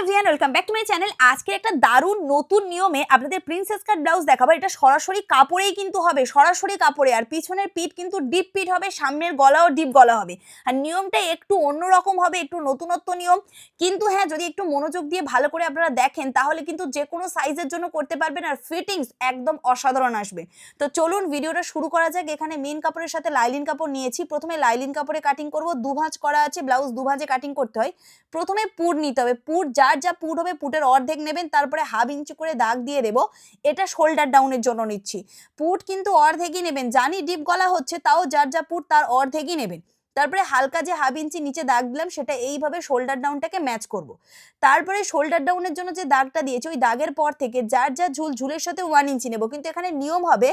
Everyone, welcome back to my channel. আজকে একটা দারুণ নতুন নিয়মে আপনাদের প্রিন্সেস কাট ব্লাউজ দেখাবো। এটা সরাসরি কাপড়েই কিন্তু হবে, সরাসরি কাপড়ে। আর পিছনের পিঠ কিন্তু ডিপ পিঠ হবে, সামনের গলাও ডিপ গলা হবে। আর নিয়মটা একটু অন্যরকম হবে, একটু নতুনত্ব নিয়ম। কিন্তু হ্যাঁ, যদি একটু মনোযোগ দিয়ে ভালো করে আপনারা দেখেন তাহলে কিন্তু যে কোনো সাইজের জন্য করতে পারবেন, আর ফিটিংস একদম অসাধারণ আসবে। তো চলুন ভিডিওটা শুরু করা যাক। এখানে মেন কাপড়ের সাথে লাইলিন কাপড় নিয়েছি। প্রথমে লাইলিন কাপড়ে কাটিং করব। দুভাঁজ করা আছে, ব্লাউজ দুভাঁজে কাটিং করতে হয়। প্রথমে পুর নিতে হবে। পুর যার যা পুর হবে পুটের অর্ধেক নেবেন, তারপরে হাফ ইঞ্চি করে দাগ দিয়ে দেব। এটা শোল্ডার ডাউনের জন্য নিচ্ছি। পুট কিন্তু অর্ধেকই নেবেন, জানি ডিপ গলা হচ্ছে, তাও যার যা পুট তার অর্ধেকই নেবেন। তারপরে হালকা যে হাফ ইঞ্চি নিচে দাগ দিলাম সেটা এইভাবে শোল্ডার ডাউনটাকে ম্যাচ করব। তারপরে শোল্ডার ডাউনের জন্য যে দাগটা দিয়েছি ওই দাগের পর থেকে যার যা ঝুল, ঝুলের সাথে 1 ইঞ্চি নেব। কিন্তু এখানে নিয়ম হবে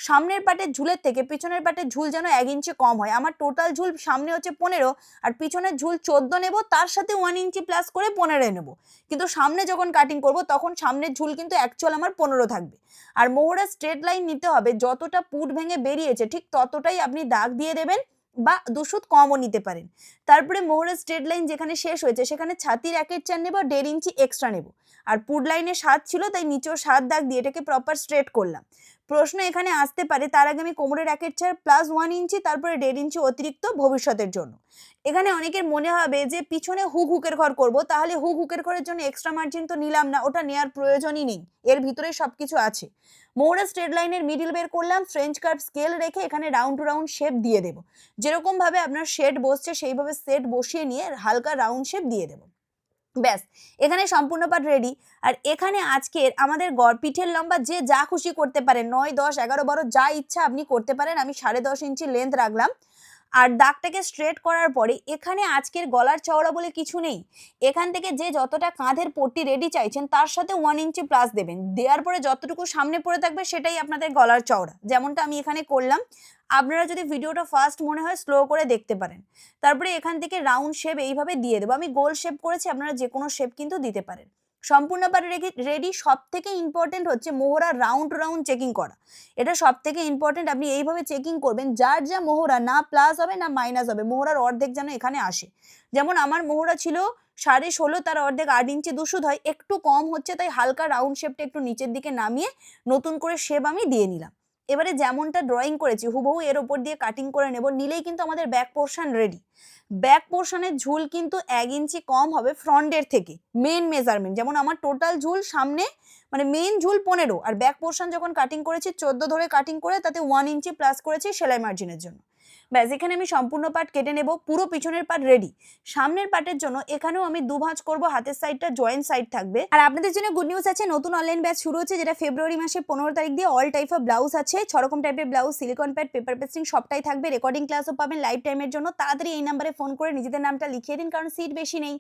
সামনের পাটের ঝুলের থেকে পিছনের পাটের ঝুল যেন 1 ইঞ্চি কম হয়। আমার টোটাল ঝুল সামনে হচ্ছে 15 আর পিছনের ঝুল 14 নেব, তার সাথে 1 ইঞ্চি প্লাস করে 15 নেব। কিন্তু সামনে যখন কাটিং করব তখন সামনের ঝুল কিন্তু অ্যাকচুয়াল আমার 15 থাকবে। আর মোহরা স্ট্রেট লাইন নিতে হবে, যতটা পুট ভেঙে বেরিয়েছে ঠিক ততটাই আপনি দাগ দিয়ে দেবেন, বা 2 সুত কমও নিতে পারেন। তারপরে মোহরের স্ট্রেট লাইন যেখানে শেষ হয়েছে সেখানে ছাতির 1/4 নেব, 1.5 ইঞ্চি এক্সট্রা নেব। আর পুট লাইনে 7 ছিল তাই নিচেও 7 দাগ দিয়ে এটাকে প্রপার স্ট্রেট করলাম। প্রশ্ন এখানে আসতে পারে, তার আগে আমি কোমরের 1/4 প্লাস 1 ইঞ্চি তারপরে 1.5 ইঞ্চি অতিরিক্ত ভবিষ্যতের জন্য। এখানে অনেকের মনে হবে যে পিছনে হুকের ঘর করব, তাহলে হুকের ঘরের জন্য এক্সট্রা মার্জিন তো নিলাম না, ওটা নেওয়ার প্রয়োজনই নেই, এর ভিতরে সবকিছু আছে। মোহরা স্ট্রেট লাইনের মিডিল বের করলাম, ফ্রেঞ্চ কার্ভ স্কেল রেখে এখানে রাউন্ড টু রাউন্ড শেপ দিয়ে দেব। যেরকম ভাবে আপনার শেড বসছে সেইভাবে সেট বসিয়ে নিয়ে হালকা রাউন্ড শেপ দিয়ে দেব। ব্যাস, এখানে সম্পূর্ণ পার্ট রেডি। আর এখানে আজকের আমাদের পিঠের লম্বা যে যা খুশি করতে পারেন, 9, 10, 11, 12 যা ইচ্ছা আপনি করতে পারেন। আমি 10.5 ইঞ্চি লেন্থ রাখলাম। আর দাগটাকে স্ট্রেট করার পরে এখানে আজকের গলার চওড়া বলে কিছু নেই। এখান থেকে যে যতটা কাঁধের পট্টি রেডি চাইছেন তার সাথে 1 ইঞ্চি প্লাস দেবেন। দেওয়ার পরে যতটুকু সামনে পড়ে থাকবে সেটাই আপনাদের গলার চওড়া, যেমনটা আমি এখানে করলাম। আপনারা যদি ভিডিওটা ফাস্ট মনে হয় স্লো করে দেখতে পারেন। তারপরে এখান থেকে রাউন্ড শেপ এইভাবে দিয়ে দেবো। আমি গোল শেপ করেছি, আপনারা যে কোনো শেপ কিন্তু দিতে পারেন। সম্পূর্ণ পারে রেডি। সব থেকে ইম্পর্টেন্ট হচ্ছে মোহরা রাউন্ড রাউন্ড চেকিং করা। এটা সব থেকে ইম্পর্টেন্ট। আপনি এইভাবে চেকিং করবেন, যার যা মোহরা না প্লাস হবে না মাইনাস হবে, মোহরার অর্ধেক যেন এখানে আসে। যেমন আমার মোহরা ছিল 16.5, তার অর্ধেক 8 ইঞ্চি 2 সুত হয়, একটু কম হচ্ছে তাই হালকা রাউন্ড শেপটা একটু নিচের দিকে নামিয়ে নতুন করে শেপ আমি দিয়ে নিলাম। এবারে যেমনটা ড্রয়িং করেছি হুবহু এর ওপর দিয়ে কাটিং করে নেব, নিলেই কিন্তু আমাদের ব্যাক পোর্শন রেডি। ব্যাক পোর্শনের ঝুল কিন্তু 1 ইঞ্চি কম হবে ফ্রন্টের থেকে, মেন মেজারমেন্ট। যেমন আমার টোটাল ঝুল সামনে মানে মেন ঝুল 15, আর ব্যাক পোর্শন যখন কাটিং করেছি 14 ধরে কাটিং করে তাতে 1 ইঞ্চি প্লাস করেছি সেলাই মার্জিনের জন্য। ব্যাস, এখানে আমি সম্পূর্ণ পার্ট কেটে নেব। পুরো পিছনের পার্ট রেডি। সামনের পার্টের জন্য এখানেও আমি দুভাঁজ করব, হাতের সাইডটা জয়েন্ট সাইড থাকবে। আর আপনাদের জন্য গুড নিউজ আছে, নতুন অনলাইন ব্যাচ শুরু হচ্ছে, যেটা ফেব্রুয়ারি মাসের 15 তারিখ দিয়ে। অল টাইপ অফ ব্লাউজ আছে, 6 রকম টাইপের blouse, silicon pad, paper pasting সবটাই থাকবে। রেকর্ডিং ক্লাসও পাবেন লাইভ টাইমের জন্য। তাড়াতাড়ি এই নাম্বারে ফোন করে নিজেদের নামটা লিখিয়ে দিন, কারণ সিট বেশি নেই।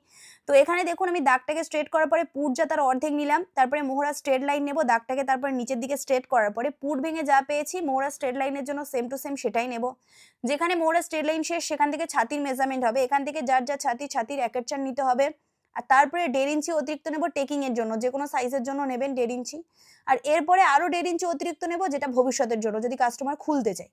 তো এখানে দেখুন আমি দাগটাকে স্ট্রেট করার পরে পুট যা তার অর্ধেক নিলাম, তারপরে মোহরা স্ট্রেট লাইন নেব, দাগটাকে তারপরে নিচের দিকে স্ট্রেট করার পরে পুট ভেঙে যা পেয়েছি মোহরা স্ট্রেট লাইনের জন্য সেম টু সেম সেটাই নেব। যেখানে মোহরা স্ট্রেট লাইন শেষ সেখান থেকে ছাতির মেজারমেন্ট হবে, এখান থেকে যার যা ছাতির 1/4 নিতে হবে। আর তারপরে 1.5 ইঞ্চি অতিরিক্ত নেব টেকিং এর জন্য, যে কোনো সাইজের জন্য নেবেন 1.5 ইঞ্চি। আর এরপরে আরো 1.5 ইঞ্চি অতিরিক্ত নেব, যেটা ভবিষ্যতের জন্য যদি কাস্টমার খুলতে চায়।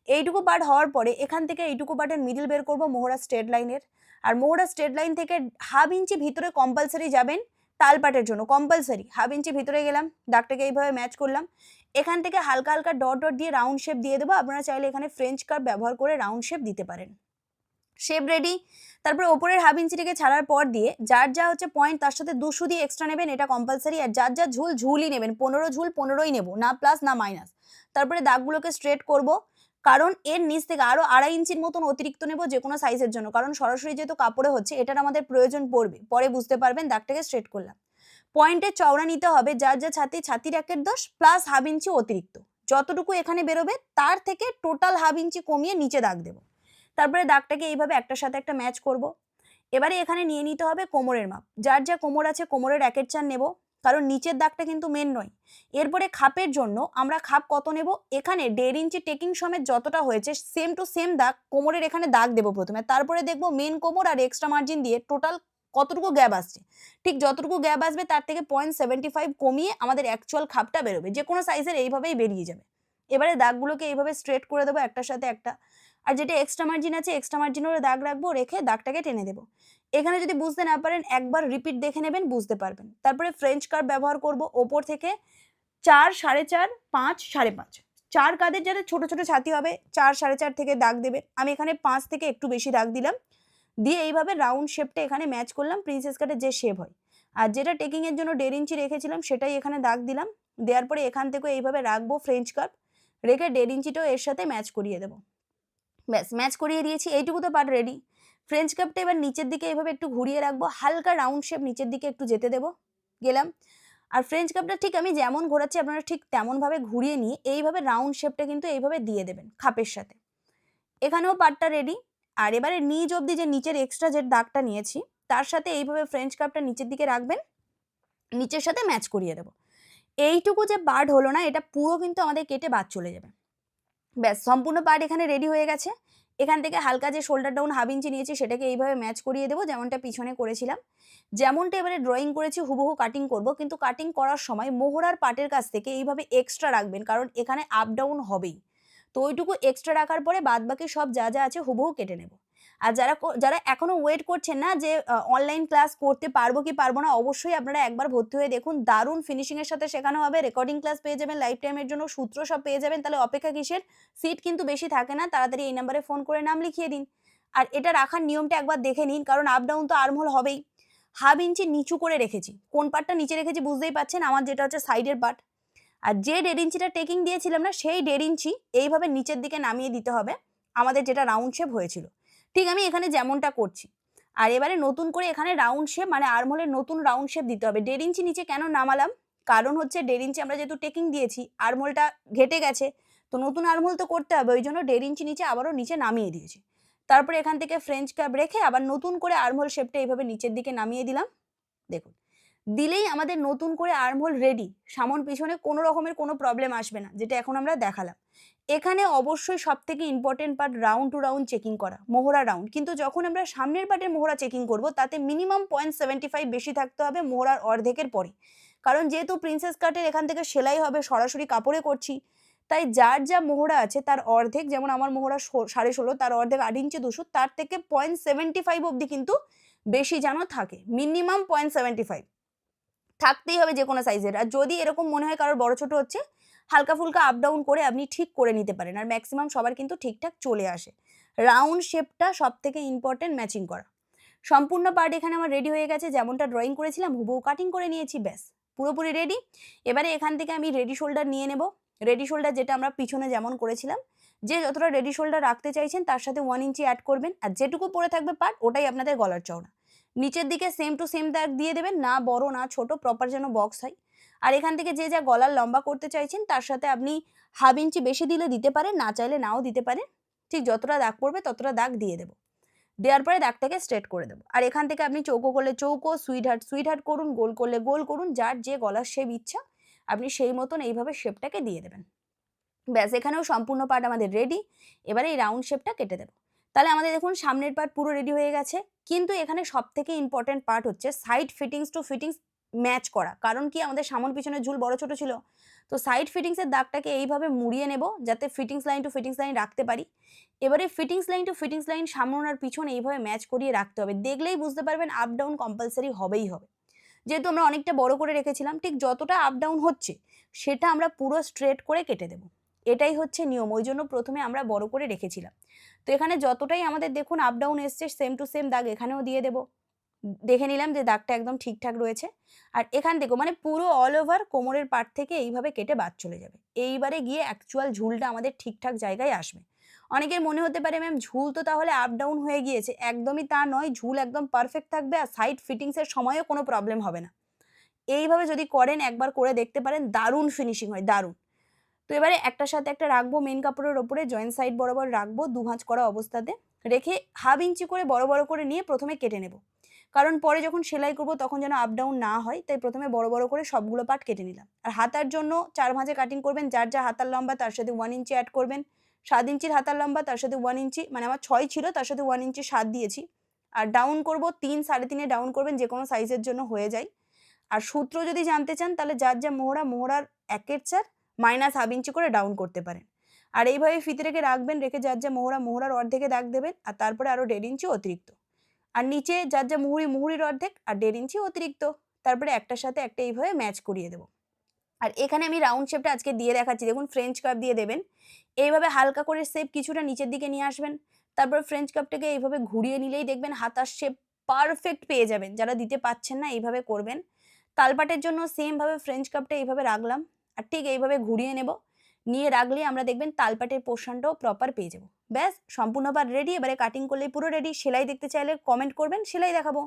এইটুকু পার্ট হওয়ার পরে এখান থেকে এইটুকু পার্টের মিডল বের করব মোহরা স্ট্রেট লাইনের। আর মোহরা স্ট্রেট লাইন থেকে হাফ ইঞ্চি ভিতরে কম্পালসারি যাবেন তাল পাটের জন্য, কম্পালসারি হাফ ইঞ্চি ভিতরে গেলাম, দাগটাকে এইভাবে ম্যাচ করলাম। এখান থেকে হালকা হালকা ডট ডট দিয়ে রাউন্ড শেপ দিয়ে দেবো। আপনারা চাইলে এখানে ফ্রেঞ্চ কার্ভ ব্যবহার করে রাউন্ড শেপ দিতে পারেন। Shape ready. তারপরে ওপরের হাফ ইঞ্চিটাকে ছাড়ার পর দিয়ে যার যা হচ্ছে পয়েন্ট তার সাথে 2 সুত দিয়ে এক্সট্রা নেবেন, এটা কম্পালসারি। আর যার যা ঝুল ঝুলই নেবেন, 15 ঝুল 15ই নেব, না প্লাস না মাইনাস। তারপরে দাগগুলোকে স্ট্রেট করব, কারণ এর নিচ থেকে আরো 2.5 ইঞ্চির মতন অতিরিক্ত নেব যে কোনো সাইজের জন্য, কারণ সরাসরি যেহেতু কাপড়ে হচ্ছে এটার আমাদের প্রয়োজন পড়বে, পরে বুঝতে পারবেন। দাগটাকে স্ট্রেট করলাম। পয়েন্টের চওড়া নিতে হবে যার যা ছাতির 1/10 প্লাস হাফ ইঞ্চি অতিরিক্ত, যতটুকু এখানে বেরোবে তার থেকে টোটাল হাফ ইঞ্চি কমিয়ে নিচে দাগ দেব। তারপরে দাগটাকে এইভাবে একটার সাথে একটা ম্যাচ করব। এবারে এখানে নিয়ে নিতে হবে কোমরের মাপ, যার যা কোমর আছে কোমরের 1/4 নেব, কারণ নিচের দাগটা কিন্তু মেন নয়। এরপরে খাপের জন্য আমরা খাপ কত নেব, এখানে 1.5 ইঞ্চি টেকিং সমেত যতটা হয়েছে সেম টু সেম দাগ কোমরের এখানে দাগ দেবো প্রথমে, তারপরে দেখবো মেন কোমর আর এক্সট্রা মার্জিন দিয়ে টোটাল কতটুকু গ্যাপ আসছে। ঠিক যতটুকু গ্যাপ আসবে তার থেকে 0.75 কমিয়ে আমাদের অ্যাকচুয়াল খাপটা বেরোবে, যে কোনো সাইজের এইভাবেই বেরিয়ে যাবে। এবারে দাগগুলোকে এইভাবে স্ট্রেট করে দেবো একটার সাথে একটা। আর যেটা এক্সট্রা মার্জিন আছে এক্সট্রা মার্জিনেরও দাগ রাখবো, রেখে দাগটাকে টেনে দেবো। এখানে যদি বুঝতে না পারেন একবার রিপিট দেখে নেবেন, বুঝতে পারবেন। তারপরে ফ্রেঞ্চ কার্ভ ব্যবহার করব, ওপর থেকে 4, 4.5, 5, 5.5 4 কাঁধের যাদের ছোট ছোট ছাতি হবে 4, 4.5 থেকে দাগ দেবে। আমি এখানে 5 থেকে একটু বেশি দাগ দিলাম, দিয়ে এইভাবে রাউন্ড শেপটা এখানে ম্যাচ করলাম প্রিন্সেস কাটের যে শেপ হয়। আর যেটা টেকিং এর জন্য 1.5 ইঞ্চি রেখেছিলাম সেটাই এখানে দাগ দিলাম। দেওয়ার পরে এখান থেকে এইভাবে রাখবো ফ্রেঞ্চ কার্ভ, রেখে 1.5 ইঞ্চিটাও এর সাথে ম্যাচ করিয়ে দেবো। ব্যাস ম্যাচ করিয়ে দিয়েছি, এইটুকু তো পার্ট রেডি। ফ্রেঞ্চ কাপটা এবার নিচের দিকে এইভাবে একটু ঘুরিয়ে রাখবো, হালকা রাউন্ড শেপ নিচের দিকে একটু যেতে দেবো, গেলাম। আর ফ্রেঞ্চ কাপটা ঠিক আমি যেমন ঘোরাচ্ছি আপনারা ঠিক তেমনভাবে ঘুরিয়ে নিয়ে এইভাবে রাউন্ড শেপটা কিন্তু এইভাবে দিয়ে দেবেন খাপের সাথে। এখানেও পার্টটা রেডি। আর এবারে নিচ অবধি যে নিচের এক্সট্রা যে দাগটা নিয়েছি তার সাথে এইভাবে ফ্রেঞ্চ কাপটা নিচের দিকে রাখবেন, নিচের সাথে ম্যাচ করিয়ে দেবো। এইটুকু যে পার্ট হলো না, এটা পুরো কিন্তু আমাদের কেটে বাদ চলে যাবে। ব্যাস সম্পূর্ণ পার্ট এখানে রেডি হয়ে গেছে। এখান থেকে হালকা যে শোল্ডার ডাউন 1/2 ইঞ্চি নিয়েছি সেটাকে এইভাবে ম্যাচ করিয়ে দেবো, যেমনটা পিছনে করেছিলাম। যেমনটা এবারে ড্রয়িং করেছি হুবহু কাটিং করব, কিন্তু কাটিং করার সময় মোহরার পার্টের কাছ থেকে এইভাবে এক্সট্রা রাখবেন, কারণ এখানে আপ ডাউন হবেই। তো ওইটুকু এক্সট্রা রাখার পরে বাদবাকি সব যা যা আছে হুবহু কেটে নেব। আর যারা এখনো ওয়েট করছেন না যে অনলাইন ক্লাস করতে পারবো কি পারবো না, অবশ্যই আপনারা একবার ভর্তি হয়ে দেখুন, দারুণ ফিনিশিং এর সাথে শেখানো হবে, রেকর্ডিং ক্লাস পেয়ে যাবেন, লাইফ টাইমের জন্য সূত্র সব পেয়ে যাবেন। তাহলে অপেক্ষা কিসের? সিট কিন্তু বেশি থাকে না, তাড়াতাড়ি এই নাম্বারে ফোন করে নাম লিখিয়ে দিন। আর এটা রাখার নিয়মটা একবার দেখে নিন, কারণ আপ ডাউন তো আর্মহোল হবেই। 1/2 ইঞ্চি নিচু করে রেখেছি, কোন পার্টটা নিচে রেখেছি বুঝতেই পাচ্ছেন, আমার যেটা হচ্ছে সাইডের পার্ট। আর যে 1.5 ইঞ্চিটা টেকিং দিয়েছিলাম না, সেই 1.5 ইঞ্চি এইভাবে নিচের দিকে নামিয়ে দিতে হবে আমাদের যেটা রাউন্ড শেপ হয়েছিল, ঠিক আমি এখানে যেমনটা করছি। আর এবারে নতুন করে এখানে রাউন্ড শেপ মানে আর্মহোলের নতুন রাউন্ড শেপ দিতে হবে। 1.5 ইঞ্চি নিচে কেন নামালাম, কারণ হচ্ছে 1.5 ইঞ্চি আমরা যেহেতু টেকিং দিয়েছি, আর্মহোলটা ঘেটে গেছে, তো নতুন আর্মহোল তো করতে হবে, ওই জন্য 1.5 ইঞ্চি নিচে আবারও নিচে নামিয়ে দিয়েছি। তারপরে এখান থেকে ফ্রেঞ্চ কার্ভ রেখে আবার নতুন করে আর্মহোল শেপটা এইভাবে নিচের দিকে নামিয়ে দিলাম। দেখুন, দিলেই আমাদের নতুন করে আর্মহোল রেডি। সামন পিছনে কোনো রকমের কোনো প্রবলেম আসবে না, যেটা এখন আমরা দেখালাম। এখানে অবশ্যই সবথেকে important part round to round checking করা, মোহরা রাউন্ড। কিন্তু যখন আমরা সামনের পার্টের মোহরা চেকিং করব, তাতে মিনিমাম 0.75 বেশি থাকতে হবে মোহরার অর্ধেকের পরে। কারণ যেহেতু প্রিন্সেস কাটের এখান থেকে সেলাই হবে, সরাসরি কাপড়ে করছি, তাই যার যা মোহরা আছে তার অর্ধেক, যেমন আমার মোহরা 16.5, তার অর্ধেক 8 ইঞ্চি 200, তার থেকে 0.75 অবধি কিন্তু বেশি যেন থাকে, মিনিমাম 0.75 থাকতেই হবে যে কোনো সাইজের। আর যদি এরকম মনে হয় কারোর বড় ছোট হচ্ছে, হালকা ফুলকা আপ ডাউন করে আপনি ঠিক করে নিতে পারেন। আর ম্যাক্সিমাম সবার কিন্তু ঠিকঠাক চলে আসে। রাউন্ড শেপটা সবথেকে ইম্পর্টেন্ট ম্যাচিং করা। সম্পূর্ণ পার্ট এখানে আমার রেডি হয়ে গেছে, যেমনটা ড্রয়িং করেছিলাম হুবহু কাটিং করে নিয়েছি, ব্যাস পুরোপুরি রেডি। এবারে এখান থেকে আমি রেডি শোল্ডার নিয়ে নেব। রেডি শোল্ডার যেটা আমরা পিছনে যেমন করেছিলাম, যে যতটা রেডি শোল্ডার রাখতে চাইছেন তার সাথে 1 ইঞ্চি অ্যাড করবেন, আর যেটুকু পড়ে থাকবে পার্ট ওটাই আপনাদের গলার চওড়া। নিচের দিকে সেম টু সেম দাগ দিয়ে দেবেন, না বড় না ছোট, প্রপার যেন বক্স হয়। আর এখান থেকে যে যা গলার লম্বা করতে চাইছেন তার সাথে আপনি 1/2 ইঞ্চি বেশি দিলে দিতে পারেন, না চাইলে নাও দিতে পারেন। ঠিক যতটা দাগ পড়বে ততটা দাগ দিয়ে দেবো। দেওয়ার পরে দাগটাকে স্ট্রেট করে দেবো। আর এখান থেকে আপনি চৌকো করলে চৌকো, সুইট হার্ট করুন, গোল করলে গোল করুন, যার যে গলার শেপ ইচ্ছা আপনি সেই মতন এইভাবে শেপটাকে দিয়ে দেবেন। ব্যাস এখানেও সম্পূর্ণ পার্ট আমাদের রেডি। এবারে এই রাউন্ড শেপটা কেটে দেবো। তাহলে আমাদের দেখুন সামনের পার্ট পুরো রেডি হয়ে গেছে। কিন্তু এখানে সবথেকে ইম্পর্টেন্ট পার্ট হচ্ছে side fittings to fittings match করা। কারণ কি, আমাদের সামন পিছনের ঝুল বড় ছোট ছিল, তো সাইড ফিটিংসের দাগটাকে এইভাবে মুড়িয়ে নেব যাতে fittings line to fittings line রাখতে পারি। এবারে fittings line to fittings line সামন আর পিছন এইভাবে ম্যাচ করিয়ে রাখতে হবে। দেখলেই বুঝতে পারবেন আপ ডাউন কম্পালসারি হবেই হবে। যেহেতু আমরা অনেকটা বড় করে রেখেছিলাম, ঠিক যতটা আপ ডাউন হচ্ছে সেটা আমরা পুরো স্ট্রেট করে কেটে দেবো। এটাই হচ্ছে নিয়ম, ওই জন্য প্রথমে আমরা বড় করে রেখেছিলাম। তো এখানে যতটাই আমাদের দেখুন আপ ডাউন এসছে, সেম টু সেম দাগ এখানেও দিয়ে দেবো। দেখে নিলাম যে দাগটা একদম ঠিকঠাক রয়েছে। আর এখান থেকে মানে পুরো অল ওভার কোমরের পার্ট থেকে এইভাবে কেটে বাদ চলে যাবে। এইবারে গিয়ে অ্যাকচুয়াল ঝুলটা আমাদের ঠিকঠাক জায়গায় আসবে। অনেকের মনে হতে পারে ম্যাম ঝুল তো তাহলে আপ ডাউন হয়ে গিয়েছে, একদমই তা নয়, ঝুল একদম পারফেক্ট থাকবে আর সাইড ফিটিংসের সময়ও কোনো প্রবলেম হবে না। এইভাবে যদি করেন, একবার করে দেখতে পারেন, দারুণ ফিনিশিং হয়, দারুণ। তো এবারে একটার সাথে একটা রাখবো মেন কাপড়ের ওপরে, জয়েন্ট সাইড বরাবর রাখবো, দুভাঁজ করা অবস্থাতে রেখে 1/2 ইঞ্চি করে বড় বড় করে নিয়ে প্রথমে কেটে নেব। কারণ পরে যখন সেলাই করব তখন যেন আপ ডাউন না হয়, তাই প্রথমে বড় বড় করে সবগুলো পার্ট কেটে নিলাম। আর হাতার জন্য 4 ভাঁজে কাটিং করবেন, যার যা হাতার লম্বা তার সাথে 1 ইঞ্চি অ্যাড করবেন। 7 ইঞ্চির হাতার লম্বা, তার সাথে 1 ইঞ্চি, মানে আমার 6 ছিল, তার সাথে 1 ইঞ্চি 7 দিয়েছি। আর ডাউন করব 3, 3.5 ডাউন করবেন, যে কোনো সাইজের জন্য হয়ে যায়। আর সূত্র যদি জানতে চান তাহলে যার যা মোহরার 1/4 -1/2 ইঞ্চি করে ডাউন করতে পারেন। আর এইভাবে ফিতে রেখে রাখবেন, রেখে যার যা মোহরার অর্ধেকে দাগ দেবেন, আর তারপরে আরো 1.5 ইঞ্চি অতিরিক্ত। আর নিচে যার যা মুহুরির অর্ধেক আর 1.5 ইঞ্চি অতিরিক্ত। তারপরে একটার সাথে একটা এইভাবে ম্যাচ করিয়ে দেবো। আর এখানে আমি রাউন্ড শেপটা আজকে দিয়ে দেখাচ্ছি। দেখুন ফ্রেঞ্চ কার্ভ দিয়ে দেবেন। এইভাবে হালকা করে শেপ কিছুটা নিচের দিকে নিয়ে আসবেন। তারপর ফ্রেঞ্চ কার্ভটাকে এইভাবে ঘুরিয়ে নিলেই দেখবেন হাতার শেপ পারফেক্ট পেয়ে যাবেন। যারা দিতে পারছেন না এইভাবে করবেন। তালপাটের জন্য সেম ভাবে ফ্রেঞ্চ কার্ভটা এইভাবে রাখলাম আর ঠিক এইভাবে ঘুরিয়ে নেব। নিয়ে রাখলে আমরা দেখবেন তালপাটের পোর্শনটাও প্রপার পেয়ে যাব। ব্যাস সম্পূর্ণবার রেডি। এবারে কাটিং করলেই পুরো রেডি। সেলাই দেখতে চাইলে কমেন্ট করবেন, সেলাই দেখাবো।